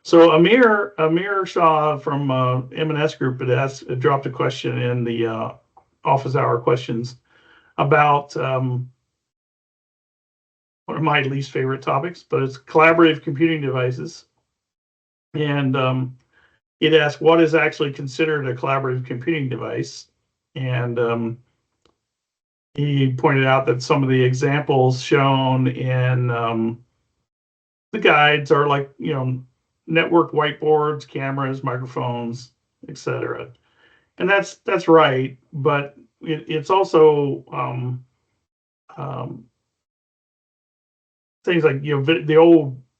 So Amir Shah from M&S Group had dropped a question in the office hour questions about one of my least favorite topics, but it's collaborative computing devices. And it asked what is actually considered a collaborative computing device. And he pointed out that some of the examples shown in the guides are like, network whiteboards, cameras, microphones, etc. And that's right, but it's also things like the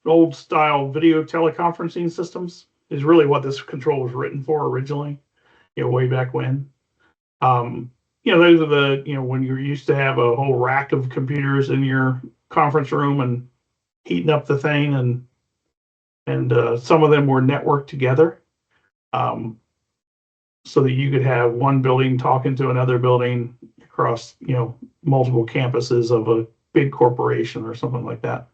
old style video teleconferencing systems is really what this control was written for originally, way back when. Those are the when you're used to have a whole rack of computers in your conference room and heating up the thing, and some of them were networked together. So that you could have one building talking to another building across, multiple campuses of a big corporation or something like that.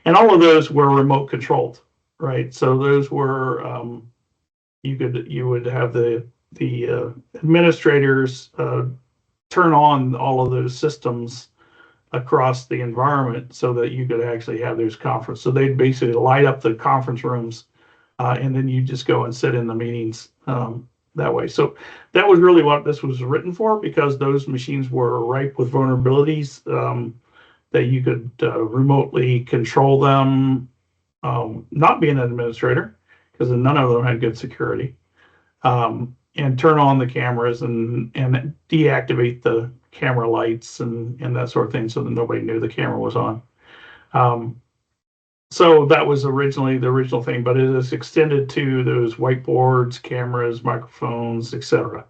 And all of those were remote controlled, right? So those were you would have the administrators turn on all of those systems across the environment so that you could actually have those conference. So they'd basically light up the conference rooms, and then you just go and sit in the meetings that way. So that was really what this was written for, because those machines were ripe with vulnerabilities that you could remotely control them, not being an administrator, because none of them had good security, and turn on the cameras and deactivate the camera lights and that sort of thing so that nobody knew the camera was on. So that was originally the original thing, but it is extended to those whiteboards, cameras, microphones, etc.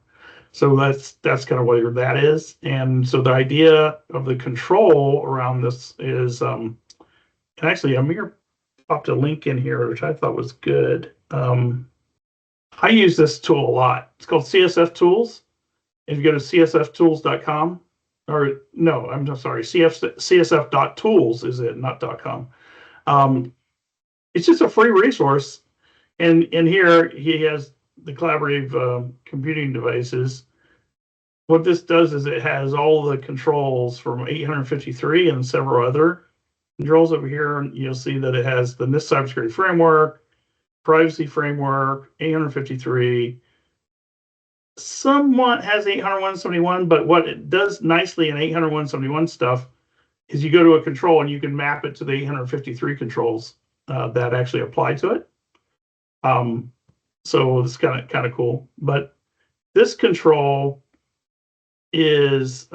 So that's kind of what that is. And so the idea of the control around this is, and actually Amir popped a link in here, which I thought was good. I use this tool a lot. It's called CSF Tools. If you go to csftools.com, or no, I'm sorry, csf.tools is it, not .com. It's just a free resource, and in here he has the collaborative computing devices. What this does is it has all the controls from 853 and several other controls over here. And you'll see that it has the NIST cybersecurity framework, privacy framework, 853. Somewhat has 801.71, but what it does nicely in 801.71 stuff is you go to a control and you can map it to the 853 controls that actually apply to it. So it's kind of cool. But this control is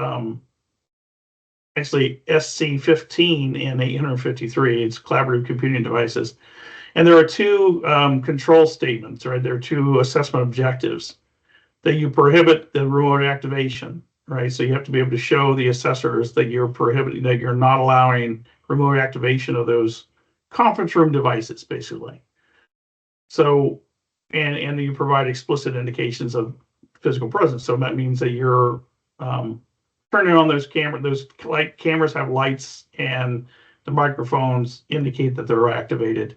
actually SC15 in 853. It's collaborative computing devices. And there are two control statements, right? There are two assessment objectives that you prohibit the remote activation, right? So you have to be able to show the assessors that you're prohibiting, that you're not allowing remote activation of those conference room devices, basically. So, and you provide explicit indications of physical presence. So that means that you're turning on those cameras. Those cameras have lights, and the microphones indicate that they're activated.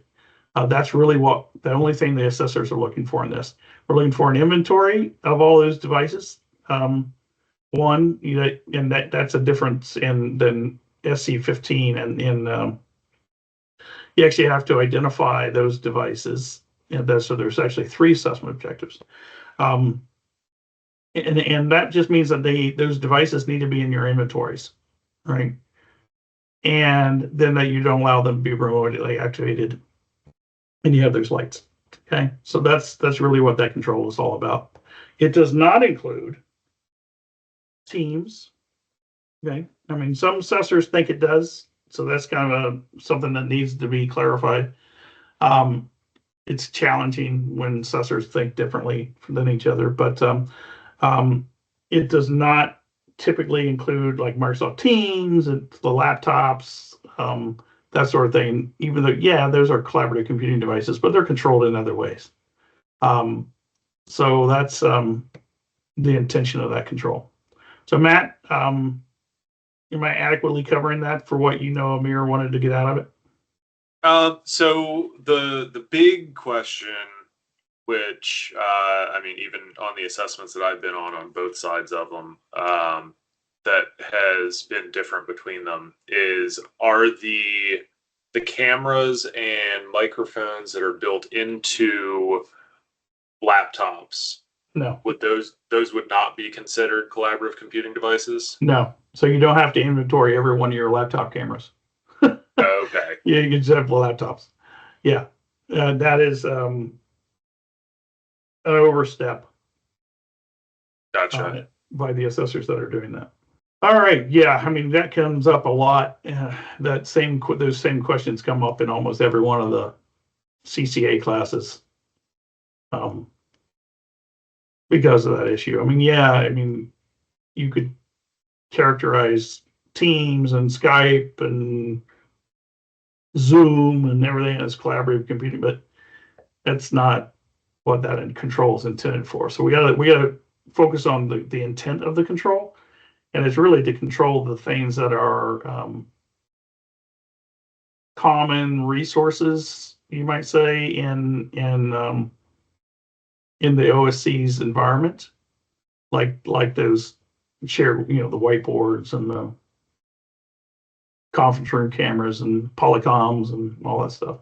That's really the only thing the assessors are looking for in this. We're looking for an inventory of all those devices. And that's a difference than SC15, and you actually have to identify those devices. And so there's actually 3 assessment objectives. And that just means that those devices need to be in your inventories, right? And then that you don't allow them to be remotely activated, and you have those lights. Okay, so that's really what that control is all about. It does not include Teams. Okay, I mean, some assessors think it does, so that's kind of something that needs to be clarified. It's challenging when assessors think differently than each other, but it does not typically include like Microsoft Teams and the laptops, that sort of thing, even though, those are collaborative computing devices, but they're controlled in other ways. So that's the intention of that control. So Matt, am I adequately covering that for what Amir wanted to get out of it? So the big question, which I mean, even on the assessments that I've been on both sides of them, that has been different between them is, are the cameras and microphones that are built into laptops, No, would those would not be considered collaborative computing devices? no. So you don't have to inventory every one of your laptop cameras. Okay. Yeah, you can just have the laptops. Yeah, that is an overstep Gotcha. by the assessors that are doing that. All right, yeah, I mean that comes up a lot. Those same questions come up in almost every one of the CCA classes, because of that issue. I mean, yeah, I mean you could characterize Teams and Skype and Zoom and everything as collaborative computing, but that's not what that control is intended for. So we gotta focus on the intent of the control, and it's really to control the things that are common resources, you might say, in the OSC's environment, like those shared, the whiteboards and the conference room cameras and polycoms and all that stuff.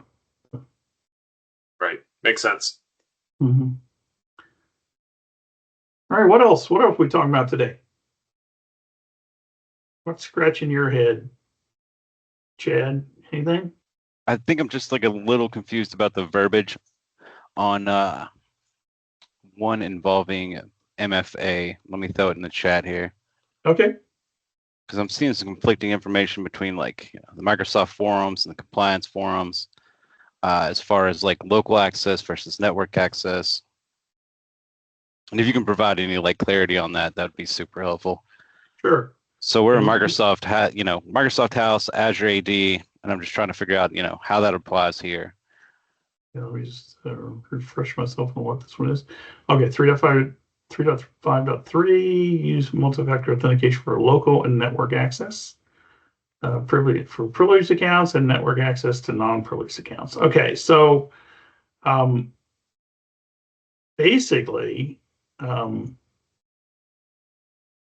Right. Makes sense. Mm-hmm. All right, what else? What else are we talking about today? What's scratching your head, Chad? Anything? I think I'm just like a little confused about the verbiage on one involving MFA. Let me throw it in the chat here. Okay. Because I'm seeing some conflicting information between like the Microsoft forums and the compliance forums, as far as like local access versus network access. And if you can provide any like clarity on that, that would be super helpful. Sure. So we're in Microsoft Microsoft House, Azure AD, and I'm just trying to figure out, how that applies here. Let me just refresh myself on what this one is. Okay, 3.5.3, use multi-factor authentication for local and network access. Privileged accounts and network access to non-privileged accounts. Okay, so basically,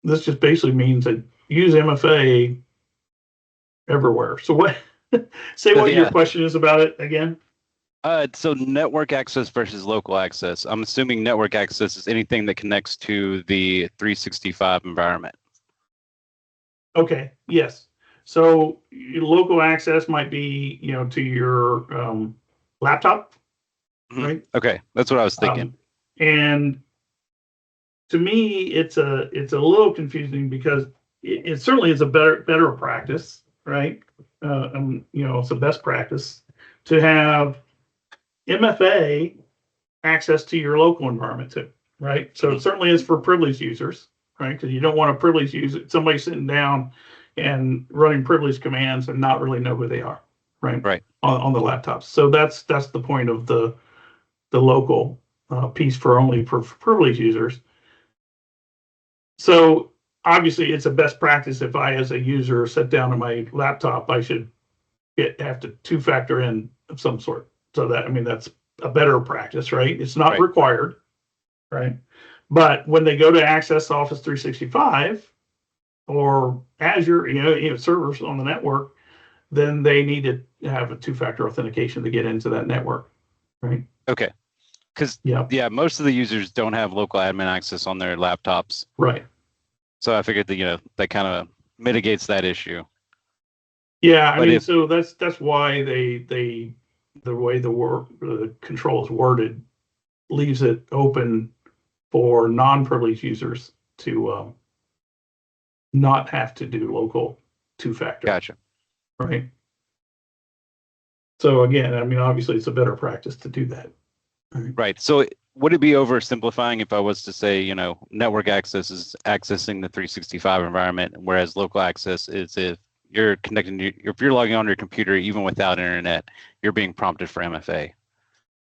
this just basically means that use MFA everywhere. So what? Say what your question is about it again. So network access versus local access. I'm assuming network access is anything that connects to the 365 environment. Okay. Yes. So your local access might be, to your laptop, right? Okay, that's what I was thinking. And to me, it's a little confusing because it certainly is a better practice, right? It's a best practice to have MFA access to your local environment too, right? So it certainly is for privileged users, right? Because you don't want a privileged user, somebody sitting down and running privileged commands and not really know who they are, right? Right. On the laptops. So that's the point of the local piece for privileged users. So obviously it's a best practice if I, as a user, sit down on my laptop, I should have to two-factor in of some sort. So that's a better practice, right? It's not required, right? But when they go to access Office 365 or Azure, servers on the network, then they need to have a two-factor authentication to get into that network, right? Okay. Because most of the users don't have local admin access on their laptops. Right. So I figured that that kind of mitigates that issue. Yeah, so that's why the way the control is worded leaves it open for non-privileged users to not have to do local two-factor. Gotcha. Right. So again, obviously it's a better practice to do that. Right. So would it be oversimplifying if I was to say, network access is accessing the 365 environment, whereas local access is if you're if you're logging on your computer, even without internet, you're being prompted for MFA.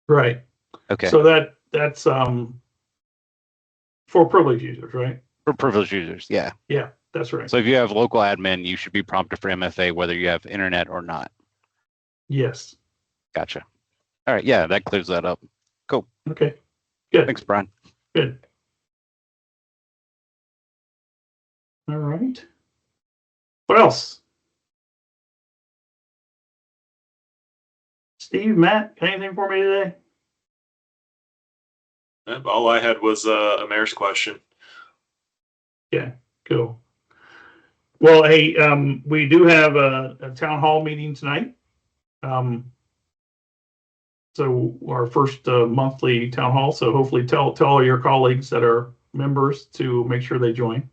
Right. Okay. So that's for privileged users, right? For privileged users, yeah. Yeah, that's right. So if you have local admin, you should be prompted for MFA whether you have internet or not. Yes. Gotcha. All right. Yeah, that clears that up. Okay, good, Thanks, Brian. good. All right. What else? Steve, Matt, anything for me today? All I had was a mayor's question. Yeah, cool. Well, hey, we do have a town hall meeting tonight. So our first monthly town hall. So hopefully tell all your colleagues that are members to make sure they join.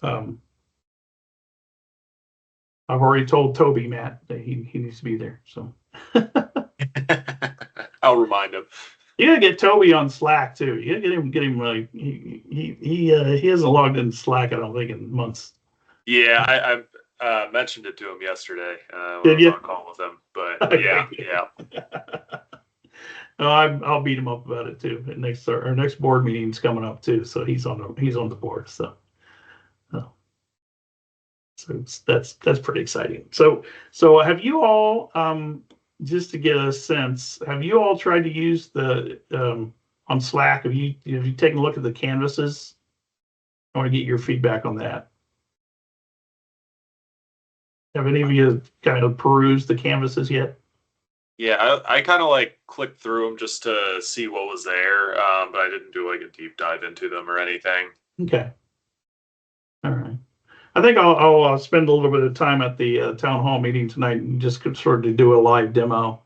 I've already told Toby, Matt, that he needs to be there. So I'll remind him. you gotta get Toby on Slack too. You gotta get him like he hasn't logged in Slack, I don't think, in months. Yeah, I mentioned it to him yesterday when Did I was you? on call with him. But Okay. yeah. No, I'll beat him up about it too. And our next board meeting's coming up too, so he's on the board. So that's pretty exciting. So have you all just to get a sense, have you all tried to use the on Slack? Have you taken a look at the canvases? I want to get your feedback on that. Have any of you kind of perused the canvases yet? Yeah, I kind of like clicked through them just to see what was there, but I didn't do like a deep dive into them or anything. Okay. All right. I think I'll spend a little bit of time at the town hall meeting tonight and just sort of do a live demo,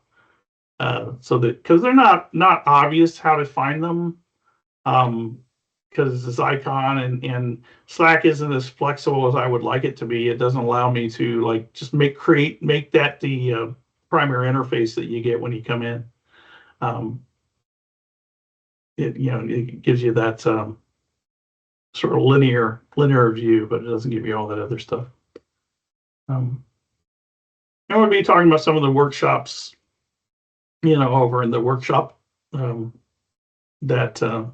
so that because they're not obvious how to find them, because this icon and Slack isn't as flexible as I would like it to be. It doesn't allow me to like just make that the primary interface that you get when you come in. It gives you that sort of linear view, but it doesn't give you all that other stuff. And we'll be talking about some of the workshops, over in the workshop that are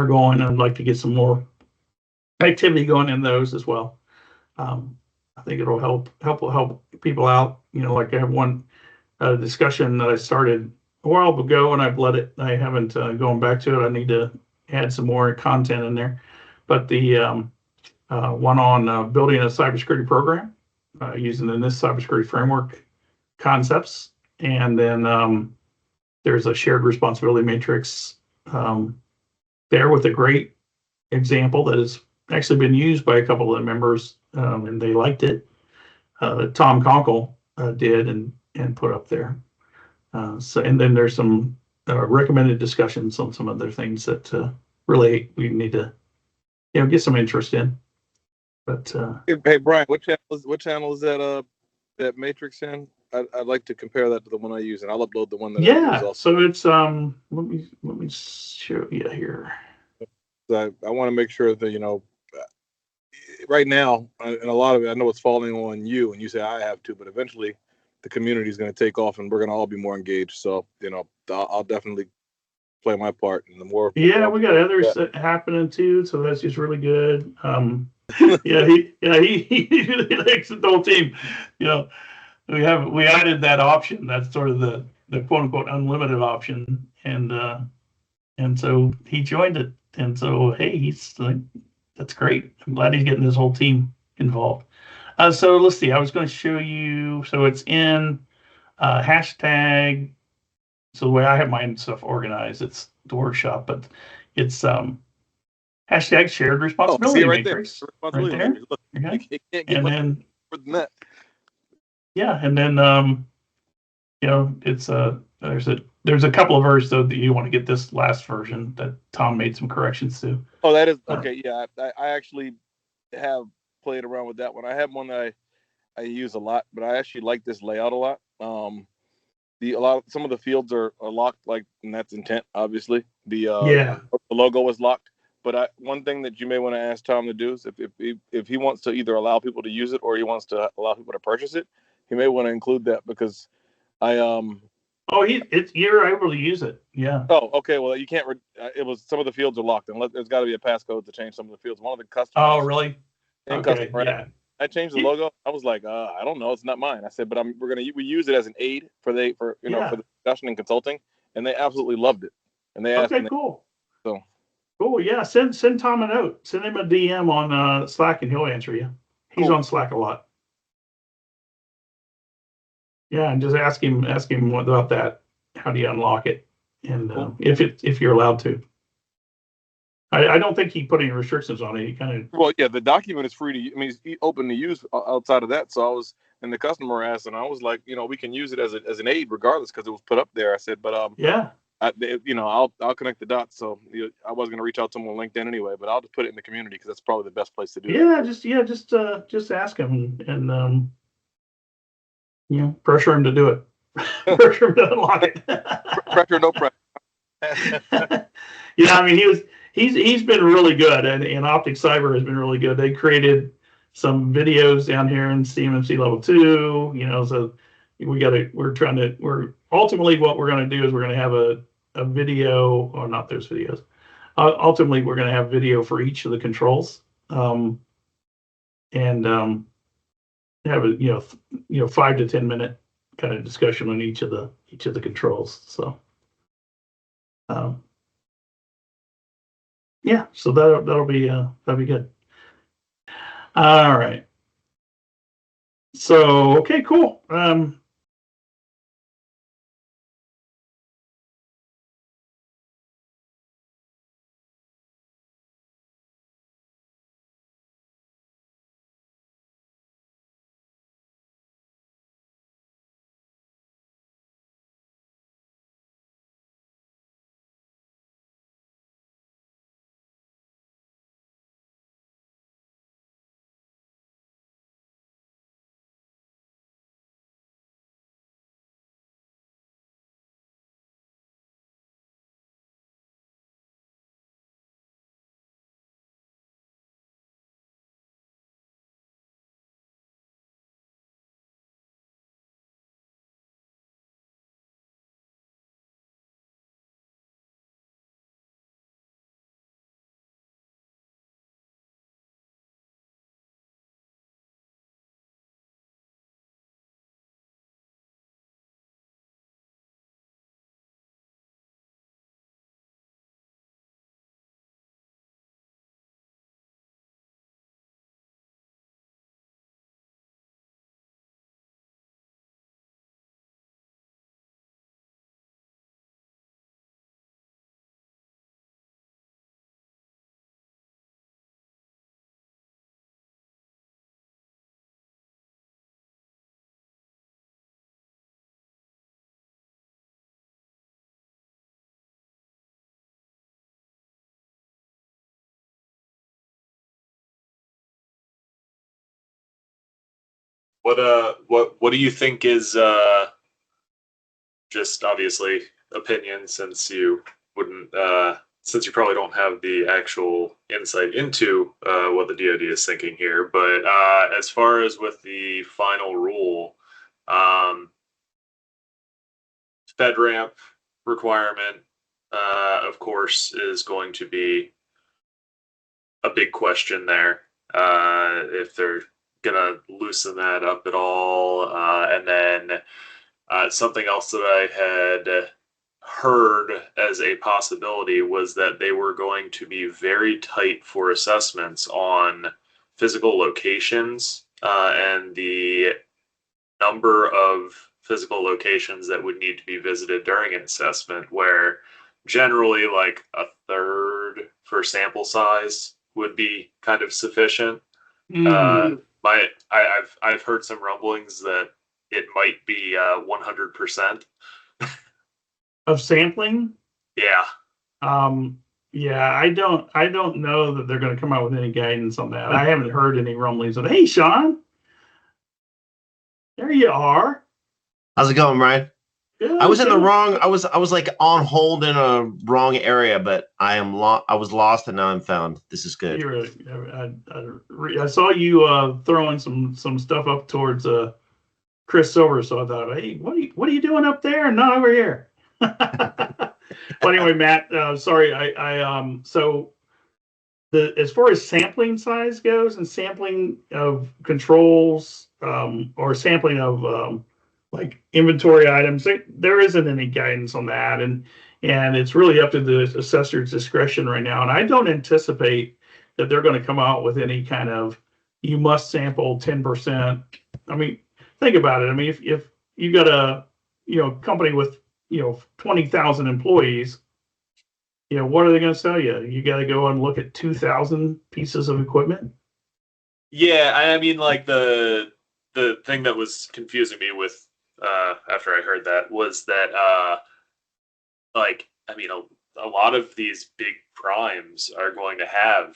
going. I'd like to get some more activity going in those as well. I think it'll help people out. Like I have one discussion that I started a while ago, and I haven't gone back to it. I need to add some more content in there. But the one on building a cybersecurity program using the NIST cybersecurity framework concepts, and then there's a shared responsibility matrix there with a great example that has actually been used by a couple of the members, and they liked it. Tom Conkle did and put up there. And then there's some recommended discussions on some other things that really we need to get some interest in. But hey Brian, what channel is that matrix in? I'd like to compare that to the one I use, and I'll upload the one that I use also. So it's let me show you here. So I want to make sure that right now, and a lot of it I know it's falling on you, and you say I have to, but eventually the community is going to take off, and we're going to all be more engaged. So I'll definitely play my part, and the more. Yeah, we got others happening too, so that's just really good. He likes the whole team. We added that option. That's sort of the quote unquote unlimited option, and so he joined it. And so hey, he's like, that's great. I'm glad he's getting his whole team involved. So let's see. I was going to show you. So it's in hashtag. So the way I have my stuff organized, it's the workshop, but it's hashtag shared responsibility matrix. Right there. Look, okay. You can't get much more than that. Yeah, and then it's there's a couple of versions though that you want to get this last version that Tom made some corrections to. Oh, that is okay. Yeah, I actually have played around with that one. I have one that I use a lot, but I actually like this layout a lot. Some of the fields are locked, and that's intent, obviously. The logo is locked. But one thing that you may want to ask Tom to do is if he wants to either allow people to use it or he wants to allow people to purchase it, he may want to include that because you're able to use it. Yeah. Oh, okay. Well, you can't. Some of the fields are locked, and there's got to be a passcode to change some of the fields. One of the customers. Oh, really? Okay. Yeah. I changed the logo. I was like, I don't know, it's not mine. I said, but we use it as an aid for for the discussion and consulting, and they absolutely loved it. And they asked. Okay, cool. So cool. Yeah, send Tom a note. Send him a DM on Slack, and he'll answer you. He's Cool. on Slack a lot. Yeah, and just ask him what about that. How do you unlock it? And Cool. if you're allowed to. I don't think he put any restrictions on it. He kind of. Well, yeah, the document is free to. I mean, it's open to use outside of that. So and the customer asked, and I was like, we can use it as an aid regardless because it was put up there. I said, but yeah. I'll connect the dots. So I was going to reach out to him on LinkedIn anyway, but I'll just put it in the community because that's probably the best place to do it. Just ask him and pressure him to do it. Pressure him to unlock it. Pressure, no pressure. Yeah, I mean he's been really good, and Optic Cyber has been really good. They created some videos down here in CMMC level 2. So we're ultimately what we're going to do is we're going to have a video, or not those videos. Ultimately, we're going to have video for each of the controls, and have a 5 to 10 minute kind of discussion on each of the controls. So, yeah, so that'll be good. All right. So, okay, cool. What do you think is just obviously opinion, since you wouldn't since you probably don't have the actual insight into what the DoD is thinking here, but as far as with the final rule, FedRAMP requirement, of course, is going to be a big question there. If they're gonna loosen that up at all, and then something else that I had heard as a possibility was that they were going to be very tight for assessments on physical locations and the number of physical locations that would need to be visited during an assessment, where generally like a third for sample size would be kind of sufficient. I've heard some rumblings that it might be 100% of sampling. Yeah. Yeah, I don't know that they're going to come out with any guidance on that. I haven't heard any rumblings of, hey, Sean, there you are. How's it going, Brian? Good, I was in the good. wrong. I was like on hold in a wrong area, but I was lost and now I'm found. This is good. I saw you throwing some stuff up towards Chris Silver, so I thought, hey, what are you doing up there and not over here? But anyway, Matt, sorry, so as far as sampling size goes and sampling of controls, or sampling of like inventory items, there isn't any guidance on that, and it's really up to the assessor's discretion right now. And I don't anticipate that they're going to come out with any kind of you must sample 10%. I mean, think about it. I mean, if you got a company with 20,000 employees, what are they going to tell you? You got to go and look at 2,000 pieces of equipment. Yeah, I mean, like the thing that was confusing me with after I heard that was that like, I mean, a lot of these big primes are going to have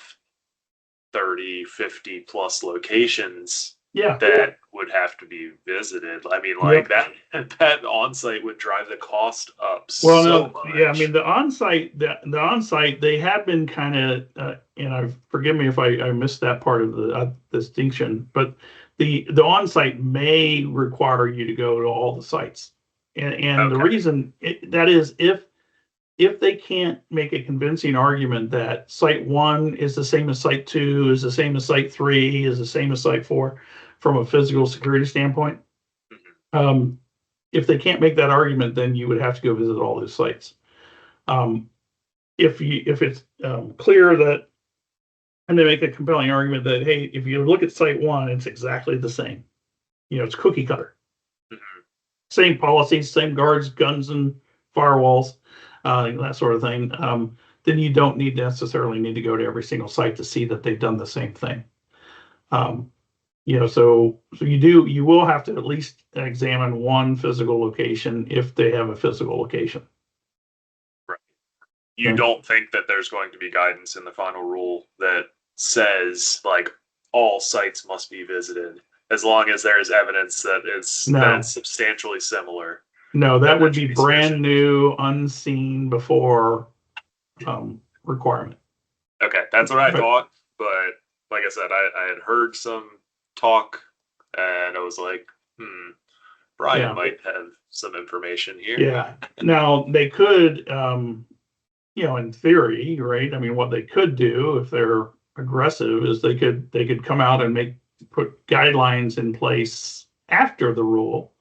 30, 50 plus locations Yeah. that would have to be visited. I mean, like that on-site would drive the cost up Well, so no, much. yeah, I mean the on-site, they have been kind of, and forgive me if I missed that part of the distinction, but the on-site may require you to go to all the sites, and the Okay. reason that is if they can't make a convincing argument that site 1 is the same as site 2, is the same as site 3, is the same as site 4 from a physical security standpoint. If they can't make that argument, then you would have to go visit all those sites. If it's clear that, and they make a compelling argument that, hey, if you look at site 1, it's exactly the same. It's cookie cutter. Same policies, same guards, guns, and firewalls, that sort of thing. Then you don't necessarily need to go to every single site to see that they've done the same thing. So you will have to at least examine one physical location if they have a physical location. Right. You don't think that there's going to be guidance in the final rule that says like all sites must be visited as long as there is evidence that it's substantially similar? No, that would be brand new, unseen before requirement. Okay, that's what I thought, but like I said, I had heard some talk and I was like, Brian might have some information here. Yeah. Now they could, in theory, right? I mean, what they could do if they're aggressive is they could come out and put guidelines in place after the rule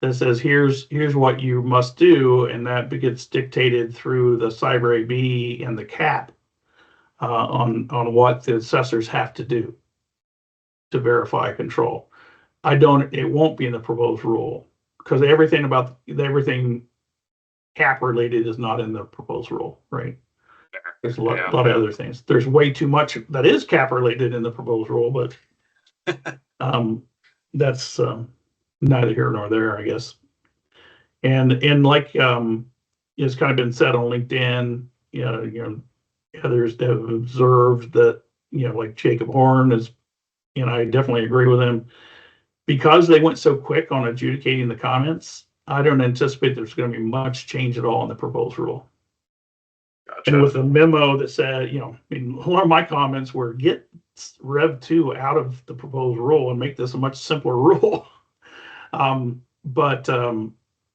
that says here's what you must do, and that gets dictated through the Cyber AB and the CAP on what the assessors have to do to verify control. It won't be in the proposed rule because everything CAP related is not in the proposed rule, right? There's a lot of other things. There's way too much that is CAP related in the proposed rule, but that's neither here nor there, I guess. And like it's kind of been said on LinkedIn, others have observed that, like Jacob Horn is, and I definitely agree with him, because they went so quick on adjudicating the comments. I don't anticipate there's going to be much change at all in the proposed rule. Gotcha. And with a memo that said, a lot of my comments were get Rev 2 out of the proposed rule and make this a much simpler rule. But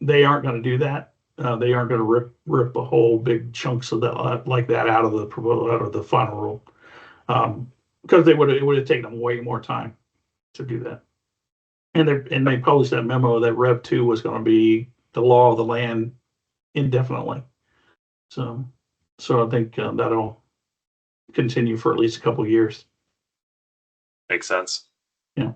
they aren't going to do that. They aren't going to rip a whole big chunks of that like that out of the final rule, because it would have taken them way more time to do that. And they published that memo that Rev 2 was going to be the law of the land indefinitely. So I think that'll continue for at least a couple of years. Makes sense. Yeah.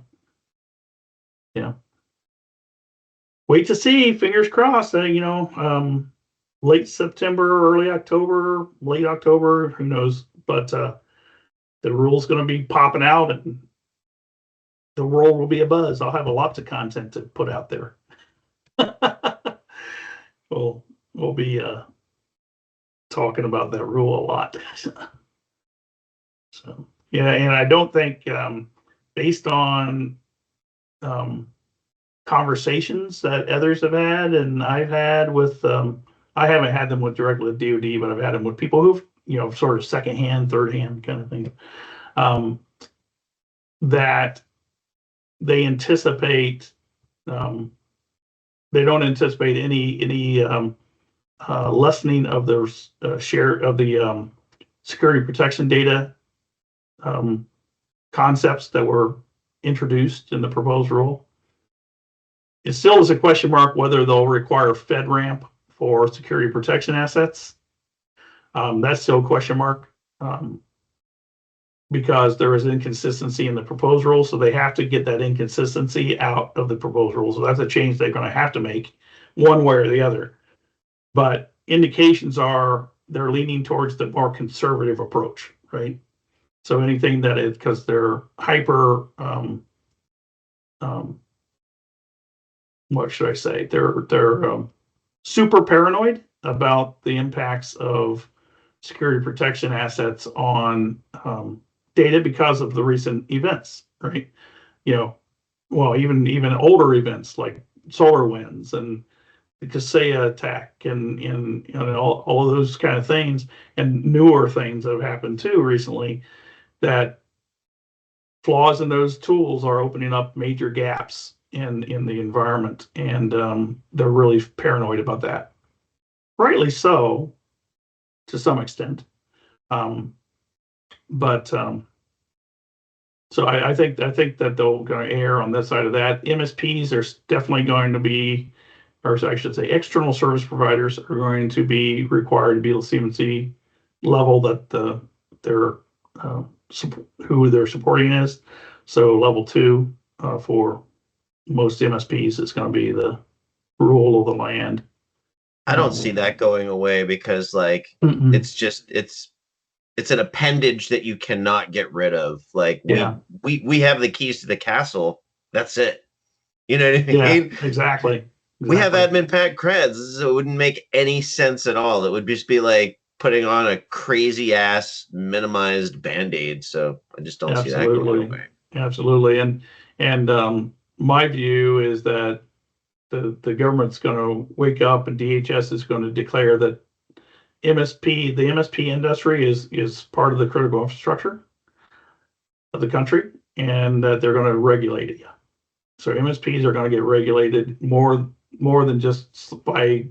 Wait to see. Fingers crossed. Late September, early October, late October. Who knows? But the rule's going to be popping out, and the world will be abuzz. I'll have lots of content to put out there. We'll be talking about that rule a lot. So yeah, and I don't think based on conversations that others have had and I've had with I haven't had them directly with DoD, but I've had them with people who've sort of secondhand, third hand kind of thing, that they anticipate they don't anticipate any lessening of the share of the security protection data concepts that were introduced in the proposed rule. It still is a question mark whether they'll require FedRAMP for security protection assets. That's still a question mark because there is inconsistency in the proposed rule. So they have to get that inconsistency out of the proposed rule. So that's a change they're going to have to make one way or the other. But indications are they're leaning towards the more conservative approach, right? So anything that is, because they're hyper, what should I say? They're super paranoid about the impacts of security protection assets on data because of the recent events, right? You know, well, even older events like SolarWinds and the Kaseya attack and all of those kind of things, and newer things that have happened too recently, that flaws in those tools are opening up major gaps in the environment, and they're really paranoid about that. Rightly so, to some extent. So I think that they're going to err on this side of that. MSPs are definitely going to be, or I should say, external service providers are going to be required to be the CMMC level that who they're supporting is. So level 2 for most MSPs is going to be the rule of the land. I don't see that going away because like it's an appendage that you cannot get rid of. Like we have the keys to the castle. That's it. You know what I mean? Yeah, exactly. We have admin pack creds. So it wouldn't make any sense at all. It would just be like putting on a crazy ass minimized band-aid. So I just don't see that going away. Absolutely. And my view is that the government's going to wake up and DHS is going to declare that the MSP industry is part of the critical infrastructure of the country, and that they're going to regulate it. So MSPs are going to get regulated more than just by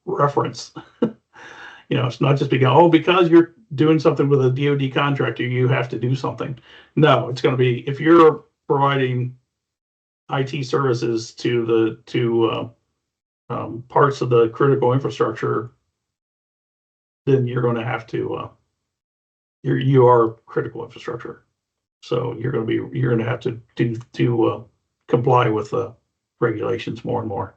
reference. You know, it's not just because you're doing something with a DoD contractor, you have to do something. No, it's going to be if you're providing IT services to parts of the critical infrastructure, then you're going to have to you are critical infrastructure. So you're going to have to comply with the regulations more and more.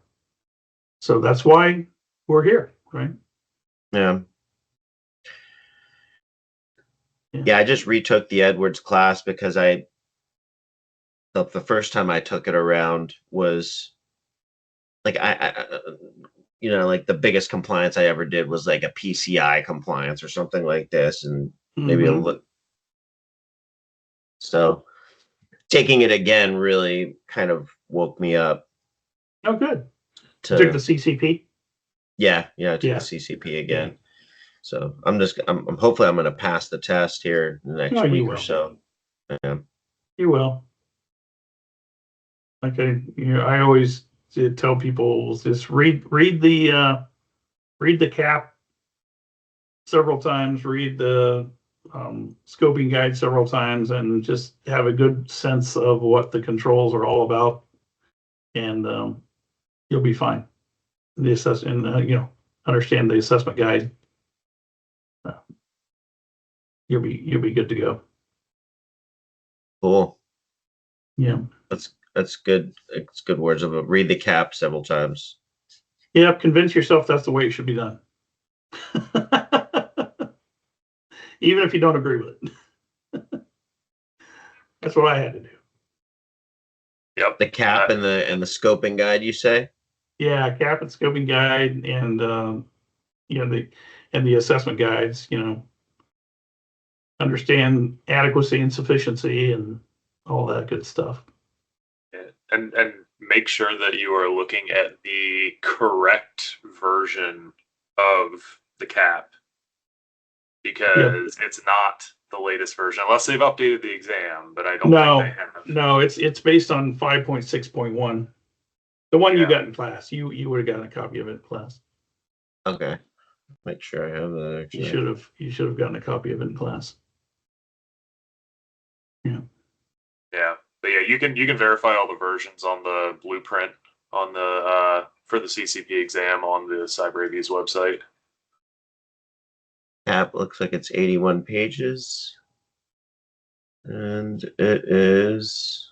So that's why we're here, right? Yeah. Yeah, I just retook the Edwards class because the first time I took it around was like I like the biggest compliance I ever did was like a PCI compliance or something like this, and maybe a little. So taking it again really kind of woke me up. Oh, good. Took the CCP. Yeah, I took the CCP again. Yeah. So I'm hopefully I'm going to pass the test here in the next week or so. Yeah. You will. Okay, I always tell people just read the CAP several times, read the scoping guide several times, and just have a good sense of what the controls are all about, and you'll be fine. The assessment, understand the assessment guide. You'll be good to go. Cool. Yeah. That's good. It's good words of it. Read the CAP several times. Yeah, convince yourself that's the way it should be done. Even if you don't agree with it. That's what I had to do. Yep. The CAP and the scoping guide, you say? Yeah, CAP and scoping guide and the assessment guides, understand adequacy and sufficiency and all that good stuff. And make sure that you are looking at the correct version of the CAP, because it's not the latest version unless they've updated the exam, but I don't think they have. No, it's based on 5.6.1. The one you got in class. You would have gotten a copy of it in class. Okay. Make sure I have that actually. You should have gotten a copy of it in class. Yeah, but yeah, you can verify all the versions on the blueprint on the for the CCP exam on the CyberAV's website. App looks like it's 81 pages. And it is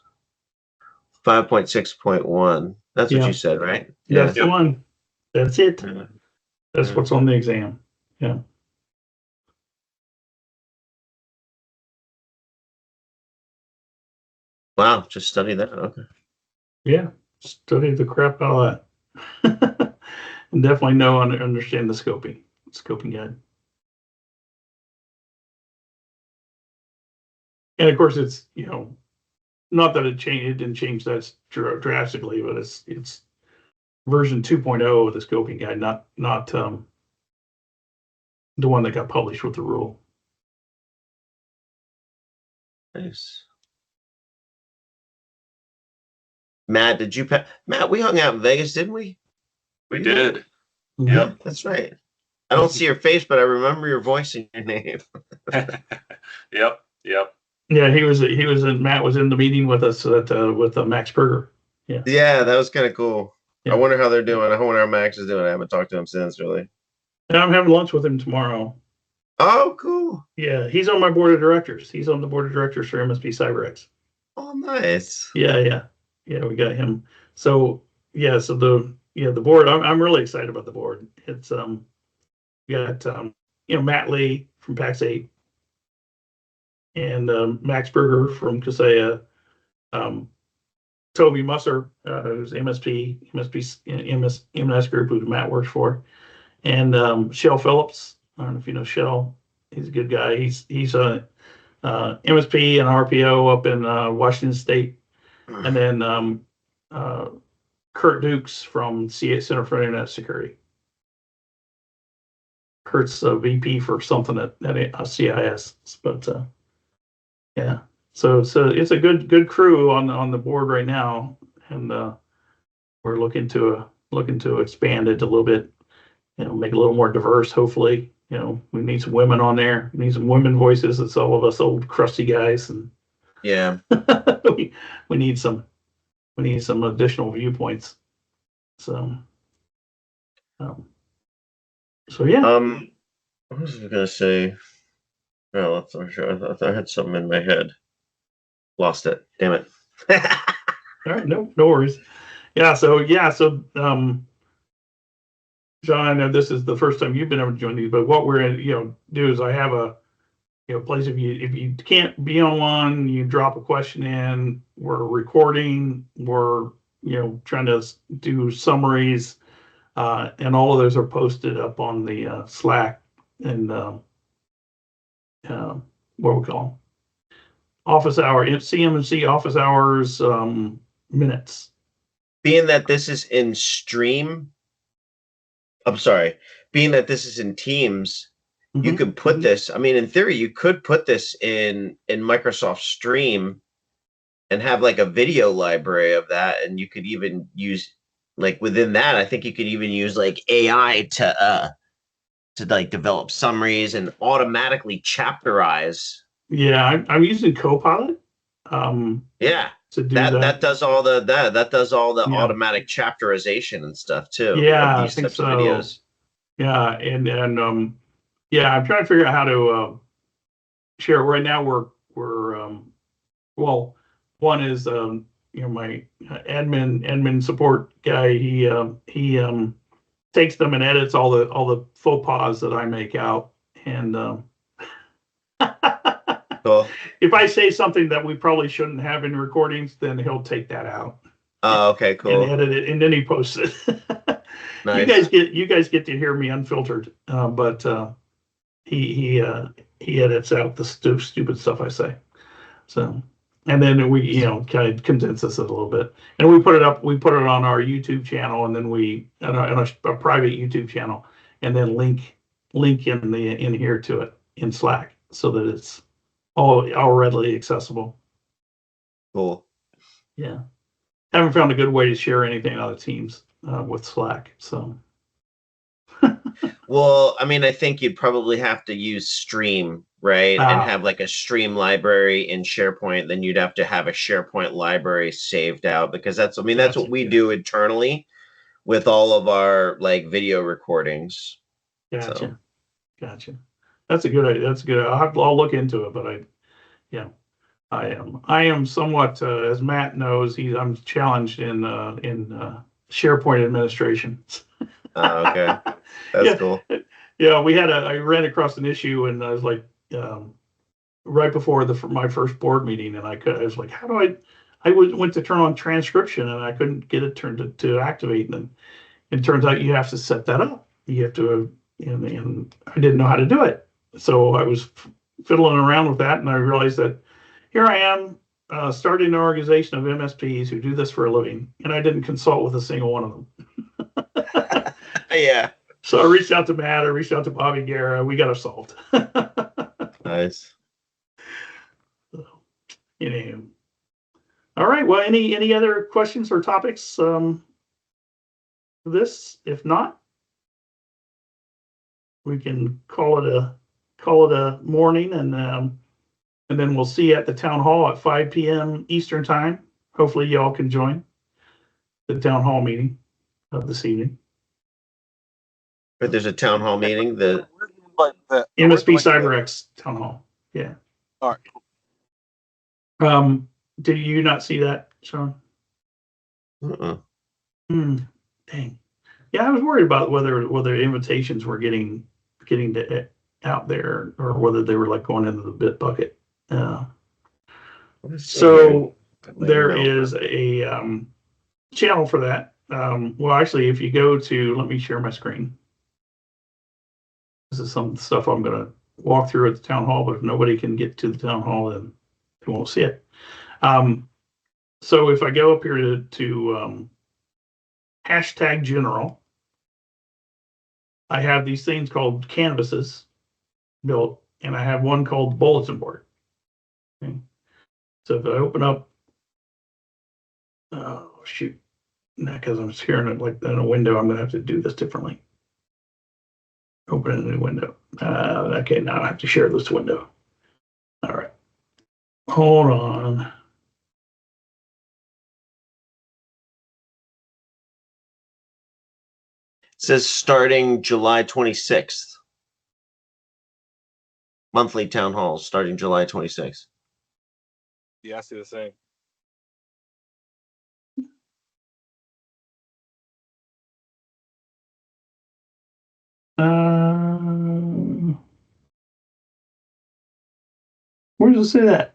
5.6.1. That's what Yeah. you said, right? That's the one. That's it. Yeah. That's Yeah. what's on the exam. Yeah. Wow, just study that. Okay. Yeah. Study the crap out of that. And definitely know and understand the scoping guide. And of course, it's, not that it didn't change that drastically, but it's version 2.0 of the scoping guide, not the one that got published with the rule. Nice. Matt, Matt, we hung out in Vegas, didn't we? We did. Yeah, that's right. I don't see your face, but I remember your voice and your name. Yep. Yeah, Matt was in the meeting with us with Max Berger. Yeah, that was kind of cool. Yeah. I wonder how they're doing. I wonder how Max is doing. I haven't talked to him since, really. And I'm having lunch with him tomorrow. Oh, cool. Yeah, he's on my board of directors. He's on the board of directors for MSP CyberX. Oh, nice. Yeah, we got him. So the board. I'm really excited about the board. It's we got Matt Lee from PAX 8 and Max Berger from Kaseya, Toby Musser, who's MS Group, who Matt works for, and Shell Phillips. I don't know if you know Shell. He's a good guy. He's a MSP and RPO up in Washington State, and then Kurt Dukes from Center for Internet Security. Kurt's a VP for something at CIS, but yeah. So it's a good crew on the board right now, and we're looking to expand it a little bit, make it a little more diverse. Hopefully, we need some women on there. We need some women voices. It's all of us old crusty guys, and Yeah. we need some additional viewpoints. So yeah. What was I gonna say? Oh, I'm sure. I thought I had something in my head. Lost it. Damn it. All right, no worries. So John, I know this is the first time you've been able to join these, but what we're do is I have a place. If you can't be on one, you drop a question in. We're recording. We're trying to do summaries, and all of those are posted up on the Slack and what we call them? Office hour, CMMC office hours minutes. Being that this is in stream, I'm sorry. Being that this is in Teams, you could put this. I mean, in theory, you could put this in Microsoft Stream and have like a video library of that, and you could even use like within that. I think you could even use like AI to like develop summaries and automatically chapterize. Yeah, I'm using Copilot. Yeah. To do that does all the Yeah. automatic chapterization and stuff too. Yeah, of these I think types of so. videos. Yeah, and I'm trying to figure out how to share. Right now, we're well, one is my admin support guy. He takes them and edits all the faux pas that I make out, and Cool. if I say something that we probably shouldn't have in recordings, then he'll take that out. Oh, okay, cool. And edit it, and then he posts it. Nice. You guys get to hear me unfiltered, but he edits out the stupid stuff I say. So, and then we kind of condense this a little bit, and we put it on our YouTube channel, and then on a private YouTube channel, and then link in here to it in Slack so that it's all readily accessible. Cool. Yeah, haven't found a good way to share anything out of Teams with Slack. So, Well, I mean, I think you'd probably have to use Stream right? And Ah. have like a stream library in SharePoint, then you'd have to have a SharePoint library saved out, because that's what Gotcha. we do internally with all of our like video recordings. Gotcha. So. Gotcha. That's a good idea. That's good. I'll look into it, but I am somewhat, as Matt knows, I'm challenged in SharePoint administration. Okay. That's Yeah. cool. Yeah, I ran across an issue, and I was like, right before my first board meeting, and I was like, how do I went to turn on transcription, and I couldn't get it turned to activate, and it turns out you have to set that up. You have to, and I didn't know how to do it, so I was fiddling around with that, and I realized that here I am, starting an organization of MSPs who do this for a living, and I didn't consult with a single one of them. Yeah. So I reached out to Matt, I reached out to Bobby Guerra, we got it solved. Nice. So, anyway. All right, well, any other questions or topics for this? If not, we can call it a morning, and then we'll see you at the town hall at 5 p.m. Eastern time. Hopefully y'all can join the town hall meeting of this evening. But there's a town hall meeting. The MSP CyberX town hall. Yeah. All right. Did you not see that, Sean? Dang. Yeah, I was worried about whether invitations were getting out there, or whether they were like going into the bit bucket. So there is a channel for that. Well, actually, if you go to, let me share my screen. This is some stuff I'm going to walk through at the town hall, but if nobody can get to the town hall, then they won't see it. So if I go up here to hashtag general, I have these things called canvases built, and I have one called bulletin board. Okay. So if I open up, oh shoot, because I'm hearing it like in a window, I'm gonna have to do this differently. Open a new window. Okay, now I have to share this window. All right, hold on. It says starting July 26th. Monthly town halls starting July 26th. Yeah, I see the same. Where does it say that?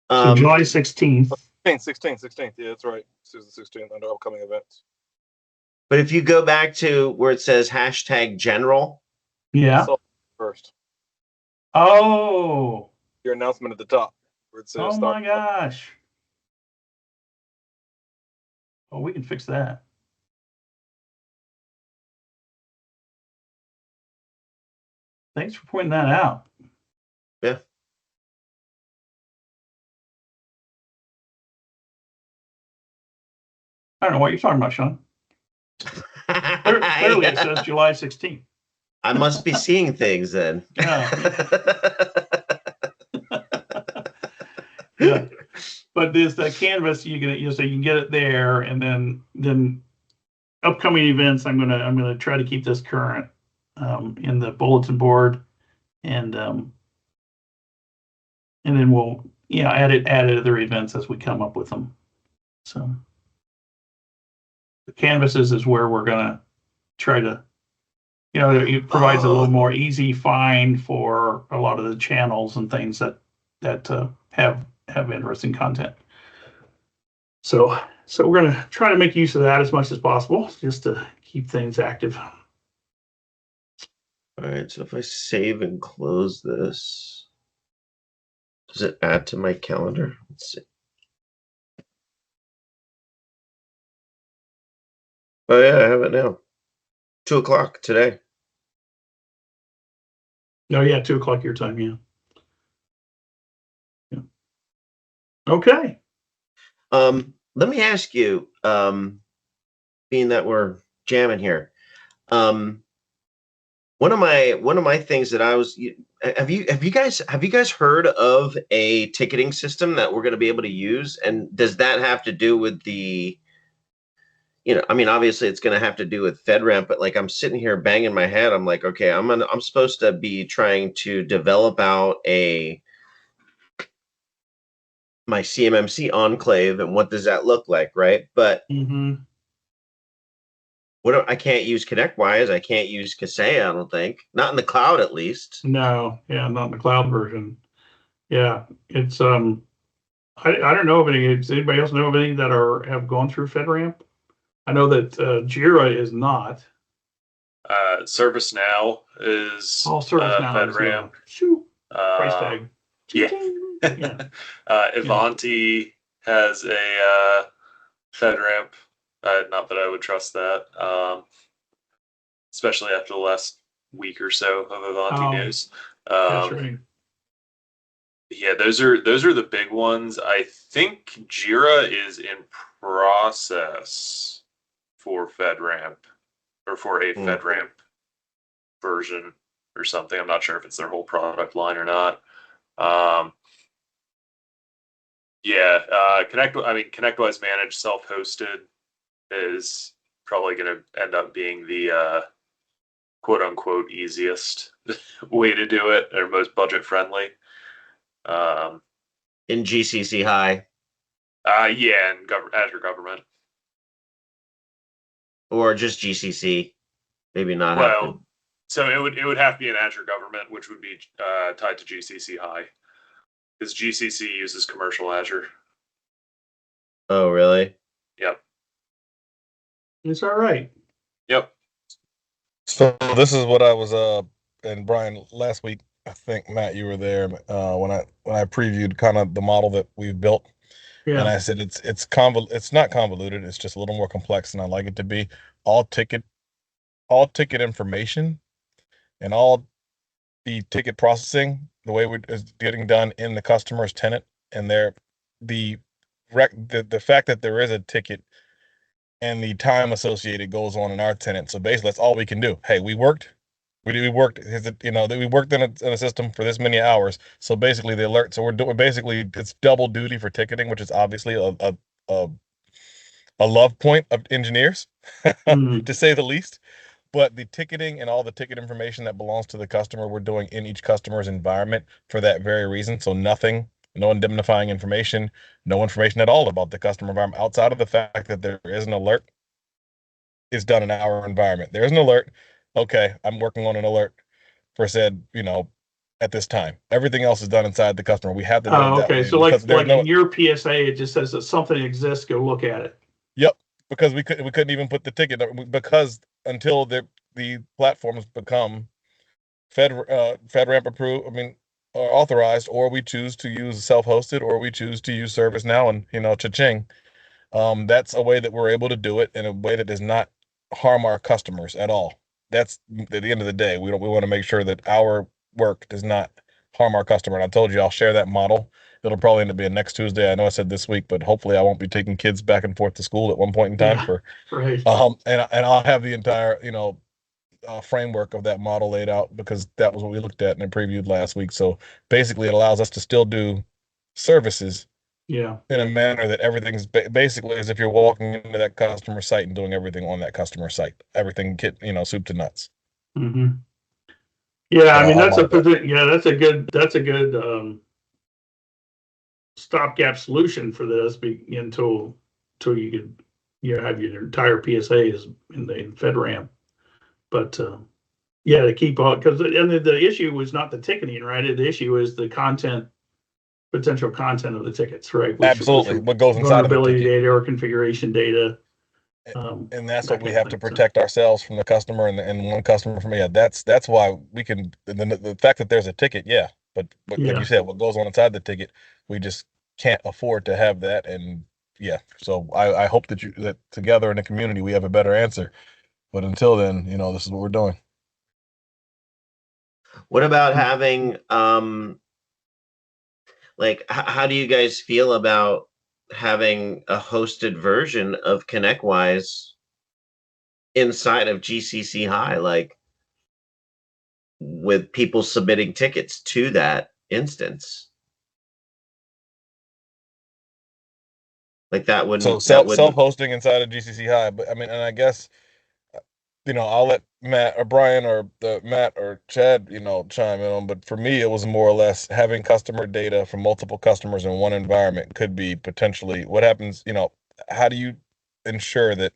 So July 16th. 16th. Yeah, that's right. This is the 16th under upcoming events. But if you go back to where it says hashtag general. Yeah. First. Oh. Your announcement at the top where it says. Oh my gosh. Oh, we can fix that. Thanks for pointing that out. Yeah. I don't know what you're talking about, Sean. Clearly it says July 16th. I must be seeing things then. Yeah. But there's the canvas so you can get it there, and then upcoming events. I'm gonna try to keep this current in the bulletin board, and then we'll add other events as we come up with them. So the canvases is where we're gonna try to, it provides a little more easy find for a lot of the channels and things that have interesting content. So we're gonna try to make use of that as much as possible, just to keep things active. All right, so if I save and close this, does it add to my calendar? Let's see. Oh yeah, I have it now. 2:00 today. Oh yeah, 2:00 your time, yeah. Okay. Let me ask you, being that we're jamming here, One of my things that I was have you guys heard of a ticketing system that we're going to be able to use? And does that have to do with the, I mean, obviously it's going to have to do with FedRAMP, but like I'm sitting here banging my head. I'm like, okay, I'm supposed to be trying to develop out my CMMC enclave, and what does that look like, right? But Mm-hmm. I can't use ConnectWise. I can't use Kaseya, I don't think. Not in the cloud, at least. No, yeah, not in the cloud version. Yeah, it's I don't know of any. Does anybody else know of any that have gone through FedRAMP? I know that Jira is not. ServiceNow is All ServiceNow is FedRAMP. shoot price tag. Yeah. Yeah. Ivanti has a FedRAMP. Not that I would trust that, especially after the last week or so of Ivanti news. That's right. Yeah, those are the big ones. I think Jira is in process for FedRAMP or for a FedRAMP version or something. I'm not sure if it's their whole product line or not. ConnectWise Managed Self-Hosted is probably going to end up being the quote unquote easiest way to do it, or most budget friendly. In GCC High. Yeah, and Azure Government. Or just GCC. Maybe not. Well, so it would have to be an Azure Government, which would be tied to GCC High, because GCC uses commercial Azure. Oh, really? Yep. It's all right. Yep. So this is what I was and Brian, last week, I think Matt, you were there when I previewed kind of the model that we've built. Yeah. And I said it's not convoluted, it's just a little more complex than I like it to be. All ticket information and all the ticket processing, the way is getting done in the customer's tenant, and the fact that there is a ticket and the time associated goes on in our tenant. So basically that's all we can do. Hey, we worked. We worked. We worked in a system for this many hours. So basically, the alert. So we're doing basically it's double duty for ticketing, which is obviously a love point of engineers, to say the least. But the ticketing and all the ticket information that belongs to the customer, we're doing in each customer's environment for that very reason. So no indemnifying information, no information at all about the customer environment outside of the fact that there is an alert is done in our environment. There's an alert. Okay, I'm working on an alert for said, at this time. Everything else is done inside the customer. We have to do it that okay. way. So like in your PSA, it just says that something exists. Go look at it. Yep, because we couldn't even put the ticket because until the platforms become FedRAMP approved. Or authorized, or we choose to use self-hosted, or we choose to use ServiceNow, and cha-ching. That's a way that we're able to do it in a way that does not harm our customers at all. That's at the end of the day, we want to make sure that our work does not harm our customer. And I told you I'll share that model. It'll probably end up being next Tuesday. I know I said this week, but hopefully I won't be taking kids back and forth to school at one point in time right. And I'll have the entire, framework of that model laid out, because that was what we looked at and previewed last week. So basically it allows us to still do services in a manner that everything's basically as if you're walking into that customer site and doing everything on that customer site, everything soup to nuts. Mm-hmm. Yeah, I mean that's a good stopgap solution for this until you could have your entire PSAs in FedRAMP. But to keep on, because the issue was not the ticketing, right? The issue is the potential content of the tickets, right? Absolutely, what goes inside of the ticket. Data or configuration data. And that's what we have to protect ourselves from the customer and one customer from me. That's why we can. The fact that there's a ticket, but like you said, what goes on inside the ticket, we just can't afford to have that. And so I hope that together in the community we have a better answer. But until then, this is what we're doing. What about having how do you guys feel about having a hosted version of ConnectWise inside of GCC High, like with people submitting tickets to that instance. Like that wouldn't So self-hosting inside of GCC High, but I mean, and I guess I'll let Matt or Brian or Matt or Chad, chime in on. But for me, it was more or less having customer data from multiple customers in one environment could be potentially what happens. How do you ensure that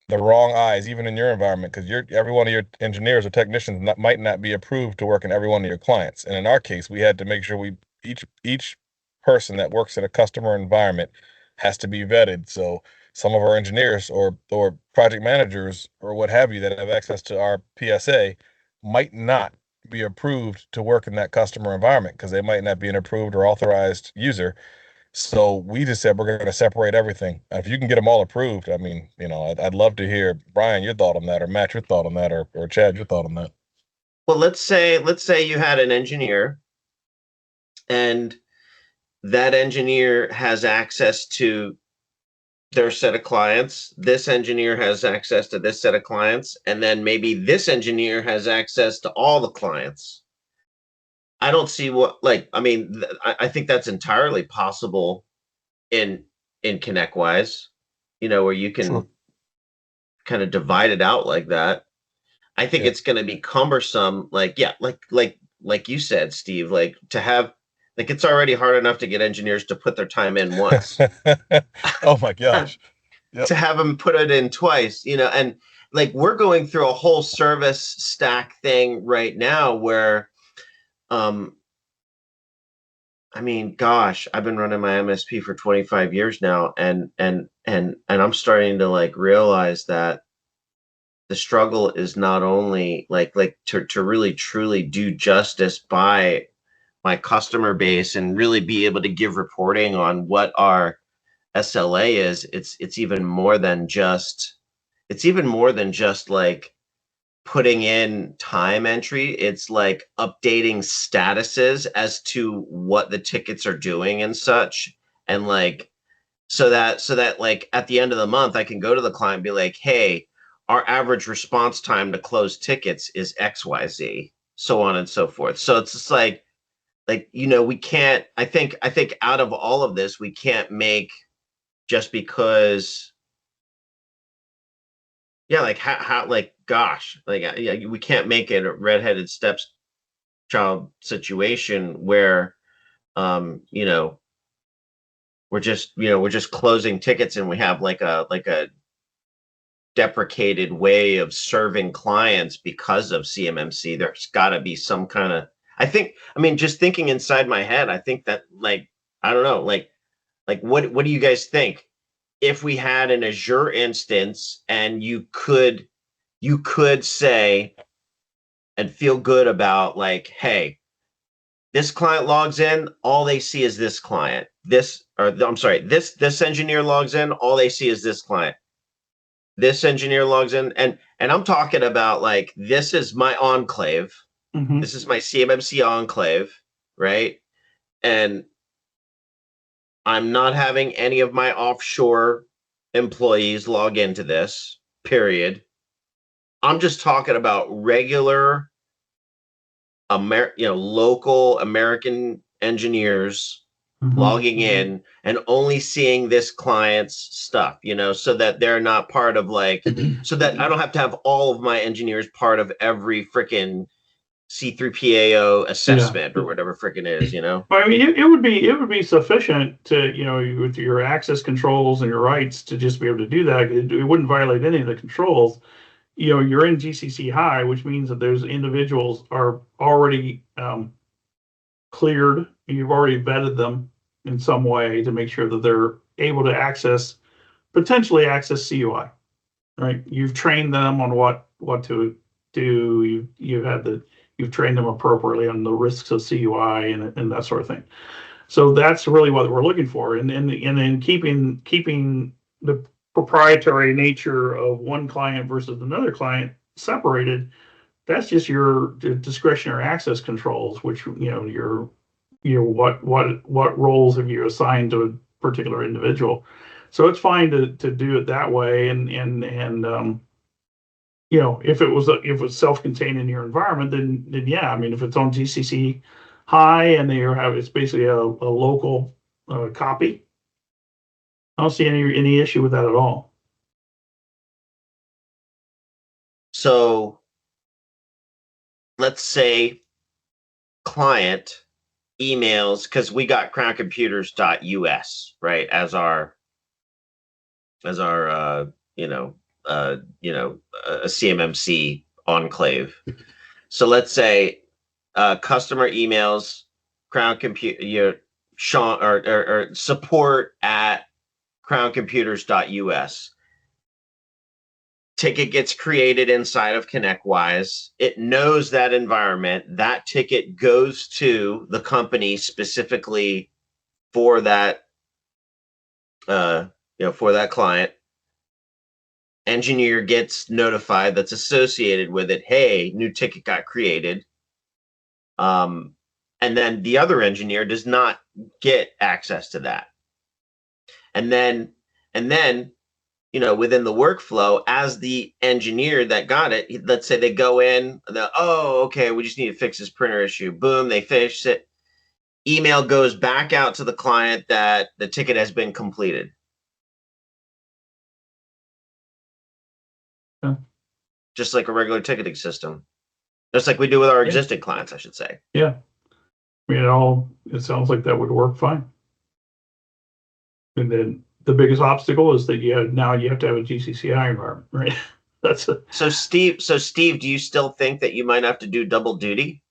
the wrong eyes, even in your environment, because every one of your engineers or technicians might not be approved to work in every one of your clients. And in our case, we had to make sure each person that works in a customer environment has to be vetted. So some of our engineers or project managers or what have you that have access to our PSA might not be approved to work in that customer environment because they might not be an approved or authorized user. So we just said we're going to separate everything. If you can get them all approved, I mean, I'd love to hear Brian your thought on that, or Matt your thought on that, or Chad your thought on that. Well, let's say you had an engineer, and that engineer has access to their set of clients. This engineer has access to this set of clients, and then maybe this engineer has access to all the clients. I don't see I think that's entirely possible in ConnectWise, where you can kind of divide it out like that. I think it's going to be cumbersome. Like you said, Steve, like to have, like, it's already hard enough to get engineers to put their time in once. Oh my gosh. Yep. To have them put it in twice, and like we're going through a whole service stack thing right now where, I mean, gosh, I've been running my MSP for 25 years now, and I'm starting to like realize that the struggle is not only like to really truly do justice by my customer base and really be able to give reporting on what our SLA is. It's even more than just like putting in time entry. It's like updating statuses as to what the tickets are doing and such, and like so that like at the end of the month I can go to the client and be like, hey, our average response time to close tickets is XYZ, so on and so forth. So it's just like we can't, I think out of all of this, we can't make, just because, like how like gosh, like we can't make it a redheaded stepchild situation where we're just closing tickets and we have like a deprecated way of serving clients because of CMMC. There's got to be some kind of, just thinking inside my head, I think that, like, I don't know, like what do you guys think if we had an Azure instance and you could say and feel good about, like, hey, this client logs in, all they see is this client. This engineer logs in, all they see is this client. This engineer logs in, and I'm talking about, like, this is my enclave. Mm-hmm. This is my CMMC enclave, right? And I'm not having any of my offshore employees log into this, period. I'm just talking about regular local American engineers logging in and only seeing this client's stuff, so that they're not part of, like, so that I don't have to have all of my engineers part of every freaking C3PAO assessment or whatever freaking is, I mean, it would be sufficient to, with your access controls and your rights, to just be able to do that. It wouldn't violate any of the controls. You're in GCC High, which means that those individuals are already cleared. You've already vetted them in some way to make sure that they're able to potentially access CUI, right? You've trained them on what to do. You've trained them appropriately on the risks of CUI and that sort of thing. So that's really what we're looking for. And then keeping the proprietary nature of one client versus another client separated, that's just your discretionary access controls, which, what roles have you assigned to a particular individual. So it's fine to do it that way. And if it was self-contained in your environment, then yeah, I mean, if it's on GCC high and it's basically a local copy, I don't see any issue with that at all. So let's say client emails, because we got crowncomputers.us, right, as our a CMMC enclave. So let's say customer emails Crown Computer Sean or support at crowncomputers.us. Ticket gets created inside of ConnectWise. It knows that environment. That ticket goes to the company specifically for that, for that client. Engineer gets notified that's associated with it. Hey, new ticket got created. And then the other engineer does not get access to that. And then, within the workflow, as the engineer that got it, let's say they go in, okay, we just need to fix this printer issue. Boom, they fix it. Email goes back out to the client that the ticket has been completed. Yeah. Just like a regular ticketing system. Just like we do with our existing clients, I should say. Yeah. I mean, it sounds like that would work fine. And then the biggest obstacle is that now you have to have a GCCI environment, right? So Steve, do you still think that you might have to do double duty?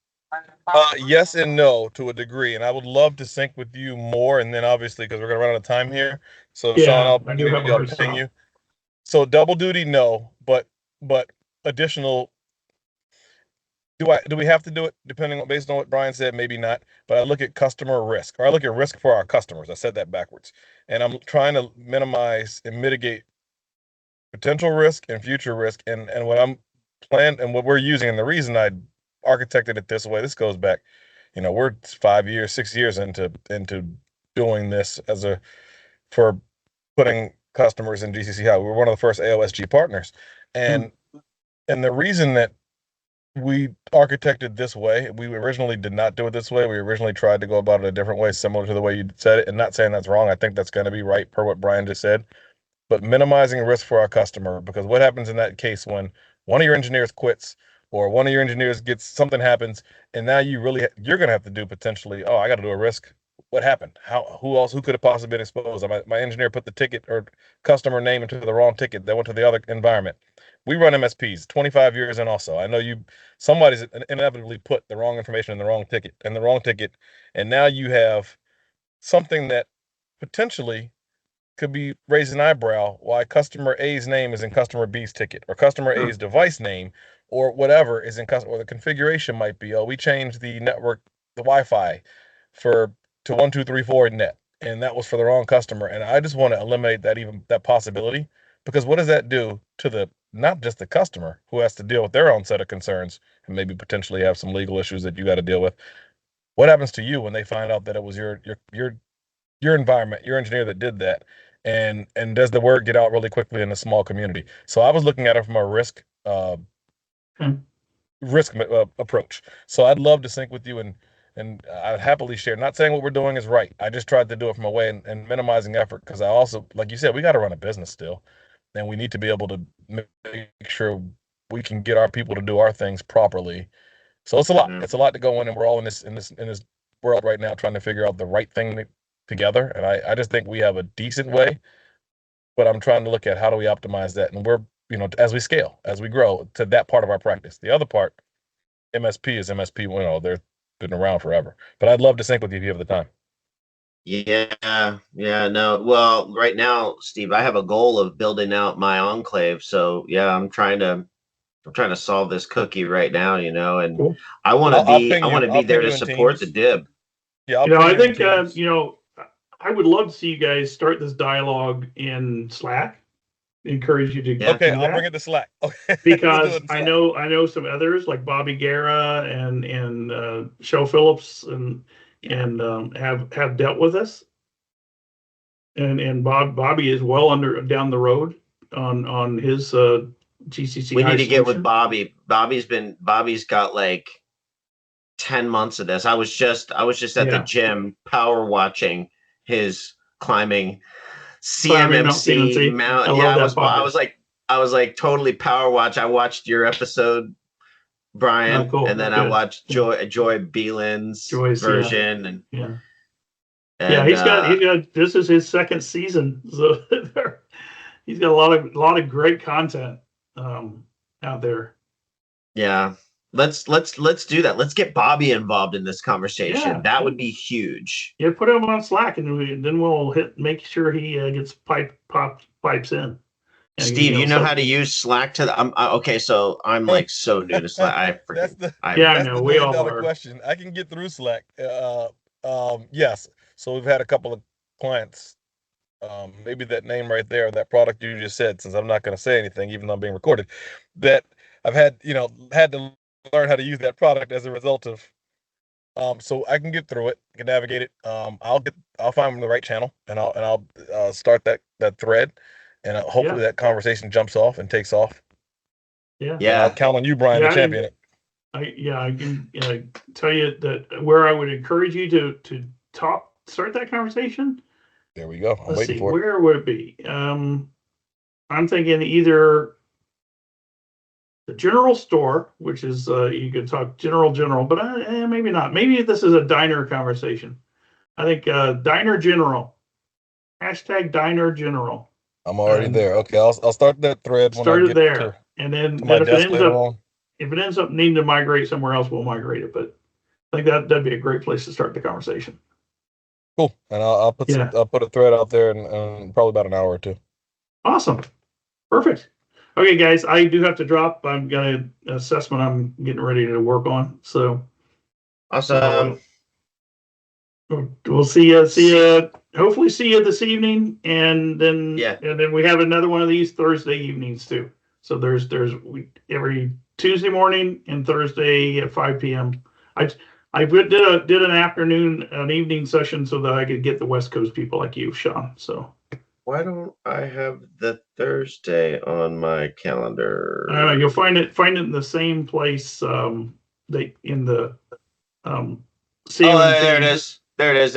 Yes and no to a degree, and I would love to sync with you more. And then obviously, because we're gonna run out of time here, so Yeah, Sean, I'll ping you. So double duty, no, but additional. Do we have to do it based on what Brian said? Maybe not. But I look at customer risk, or I look at risk for our customers. I said that backwards, and I'm trying to minimize and mitigate potential risk and future risk. And what I'm planned and what we're using, and the reason I architected it this way, this goes back, we're 5 years, 6 years into doing this for putting customers in GCC High. We were one of the first AOSG partners, and the reason that we architected this way, we originally did not do it this way. We originally tried to go about it a different way, similar to the way you said it, and not saying that's wrong. I think that's going to be right per what Brian just said, but minimizing risk for our customer, because what happens in that case when one of your engineers quits or one of your engineers gets something happens, and now you're going to have to do potentially, I got to do a risk. What happened? Who could have possibly been exposed? My engineer put the ticket or customer name into the wrong ticket that went to the other environment. We run MSPs 25 years in also. I know somebody's inevitably put the wrong information in the wrong ticket, and now you have something that potentially could be raising an eyebrow why customer A's name is in customer B's ticket, or customer A's device name, or whatever is in customer, or the configuration might be, we changed the network, the Wi-Fi to 1234 net, and that was for the wrong customer. And I just want to eliminate that possibility, because what does that do to not just the customer who has to deal with their own set of concerns and maybe potentially have some legal issues that you got to deal with? What happens to you when they find out that it was your environment, your engineer that did that? And does the word get out really quickly in a small community? So I was looking at it from a risk approach. So I'd love to sync with you, and I'd happily share. Not saying what we're doing is right. I just tried to do it from a way and minimizing effort, because I also, like you said, we got to run a business still, and we need to be able to make sure we can get our people to do our things properly. So it's a lot. It's a lot to go in, and we're all in this world right now trying to figure out the right thing together. And I just think we have a decent way, but I'm trying to look at how do we optimize that. And we're, as we scale, as we grow to that part of our practice. The other part, MSP is MSP. They've been around forever. But I'd love to sync with you if you have the time. Yeah, no. Well, right now, Steve, I have a goal of building out my enclave. So yeah, I'm trying to solve this cookie right now, and cool. I want to be there to support the DIB. Yeah, I think I would love to see you guys start this dialogue in Slack. Encourage you to okay, I'll bring it to Slack. Okay. Because I know some others like Bobby Guerra and Show Phillips and have dealt with this. And Bobby is well down the road on his GCC. We need to get with solution. Bobby. Bobby's got like 10 months of this. I was just at the Yeah. gym power watching his climbing Climbing Mount CMMC CMMC. mount. I love Yeah, that podcast. I was like totally power watch. I watched your episode, Brian, Oh, cool. and then I Good. watched Joy Beelin's Joyce, version, and Yeah. and Yeah, he's got this is his second season, so he's got a lot of great content out there. yeah. Let's do that. Let's get Bobby involved in this conversation. Yeah. That would be huge. Yeah, put him on Slack, and then we'll make sure he gets pipes in. And, Steve, you know how to use Slack to the, okay, so I'm like so new to Slack. I That's know the we all $1 are. question. I can get through Slack. Yes. So we've had a couple of clients. Maybe that name right there, that product you just said, since I'm not going to say anything, even though I'm being recorded, that I've had to learn how to use that product as a result of. So I can get through it, I can navigate it. I'll find the right channel, and I'll start that thread, and hopefully that conversation jumps off and takes off. Yeah. Yeah. I'll count on you, Brian, to champion it. I can tell you that where I would encourage you to start that conversation. There we go. I'm Let's waiting see, for it. where would it be? I'm thinking either the general store, which is you could talk general, but maybe not. Maybe this is a diner conversation. I think diner general, hashtag diner general. I'm already there. Okay, I'll start that thread when Start I it get there, and then to my if desk later on. it ends up needing to migrate somewhere else, we'll migrate it. But I think that'd be a great place to start the conversation. Cool, and I'll put I'll put a thread out there in probably about an hour or two. Awesome, perfect. Okay, guys, I do have to drop. I've got an assessment I'm getting ready to work on. So Awesome. We'll see you. Hopefully, see you this evening, and then we have another one of these Thursday evenings too. So there's every Tuesday morning and Thursday at 5 p.m. I did an evening session so that I could get the West Coast people like you, Sean. So why don't I have the Thursday on my calendar? I don't know. You'll find it in the same place. In the there it is. There it is.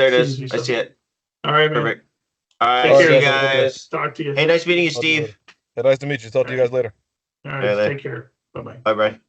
I see it. All right, man. Perfect. All right, Take see care, you guys. Talk to you. Hey, nice meeting you, Steve. Hey, nice to meet you. Talk to you guys later. All right, take care. Bye-bye. Bye-bye.